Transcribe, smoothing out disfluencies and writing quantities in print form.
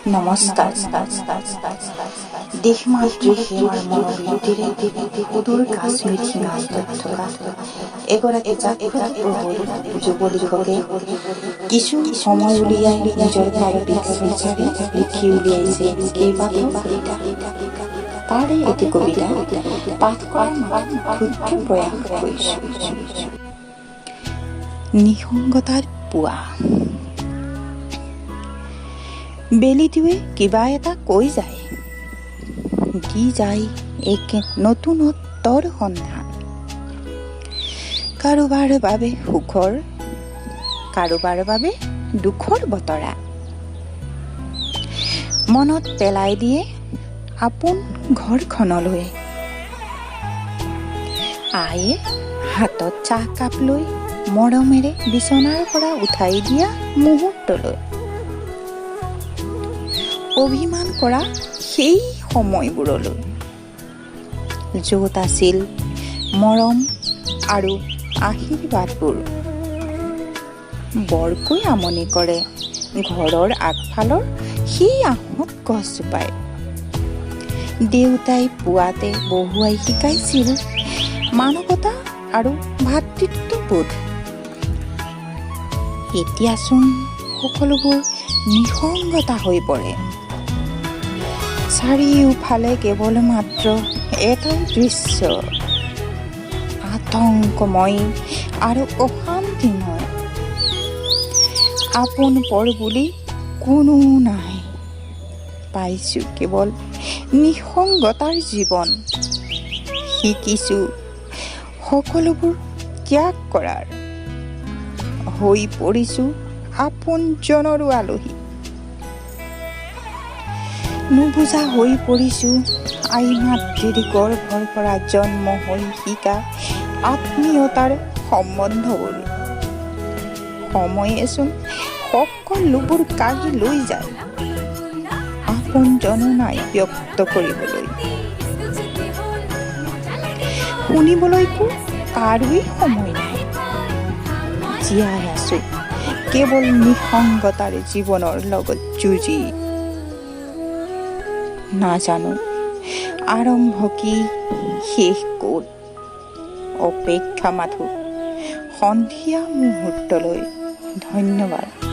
নমস্কাৰ। দেশ মাতৃ সেৱাৰ মনোবিৰুদ্ধিৰে সুদূৰ কাশ্মীৰ সীমান্তত থকা এগৰাকী জাগ্ৰত প্ৰবল যুৱ লিখকে কিছু সময় উলিয়াই নিজৰ ভাৱিক চিন্তাৰে লিখি উলিয়াইছে কেইবাটাও কবিতা। তাৰে এটি কবিতা পাঠ কৰাৰ ক্ষুদ্ৰ প্ৰয়াস কৰিছোঁ। নিসংগতাৰ পুৱা। বেলিটোৱে কিবা এটা কৈ যায়, দি যায় এক নতুনত্বৰ সন্ধান। কাৰোবাৰ বাবে সুখৰ, কাৰোবাৰ বাবে দুখৰ বতৰা। মনত পেলাই দিয়ে আপোন ঘৰখনলৈ। আয়ে হাতত চাহ কাপ লৈ মৰমেৰে বিচনাৰ পৰা উঠাই দিয়া মুহূৰ্তলৈ। অভিমান কৰা সেই সময়বোৰলৈ, য'ত আছিল মৰম আৰু আশীৰ্বাদবোৰ। বৰকৈ আমনি কৰে ঘৰৰ আগফালৰ সেই আহঁত গছজোপাই। দেউতাই পুৱাতে বহুৱাই শিকাইছিল মানৱতা আৰু ভাতৃত্ববোধ। এতিয়াচোন সকলোবোৰ নিসংগতা হৈ পৰে। চাৰিওফালে কেৱল মাত্ৰ এটাই দৃশ্য, আতংকময় আৰু অশান্তিময়। আপোন পৰ বুলি কোনো নাই, পাইছোঁ কেৱল নিসংগতাৰ জীৱন। শিকিছোঁ সকলোবোৰ ত্যাগ কৰাৰ, হৈ পৰিছোঁ আপোনজনৰো আলহী। নুবুজা হৈ পৰিছোঁ আই মাতৃৰ গৰ্ভৰ পৰা জন্ম হৈ শিকা আত্মীয়তাৰ সম্বন্ধবোৰ। সময়েচোন সকলোবোৰ কাঢ়ি লৈ যায়, আপোনজনো নাই ব্যক্ত কৰিবলৈ। শুনিবলৈকো কাৰোৱেই সময় নাই। জীয়াই আছোঁ কেৱল নিসংগতাৰ জীৱনৰ লগত যুঁজি। নাজানো আৰম্ভ কি শেষ ক'ত, অপেক্ষা মাথো সন্ধিয়া মুহূৰ্তলৈ। ধন্যবাদ।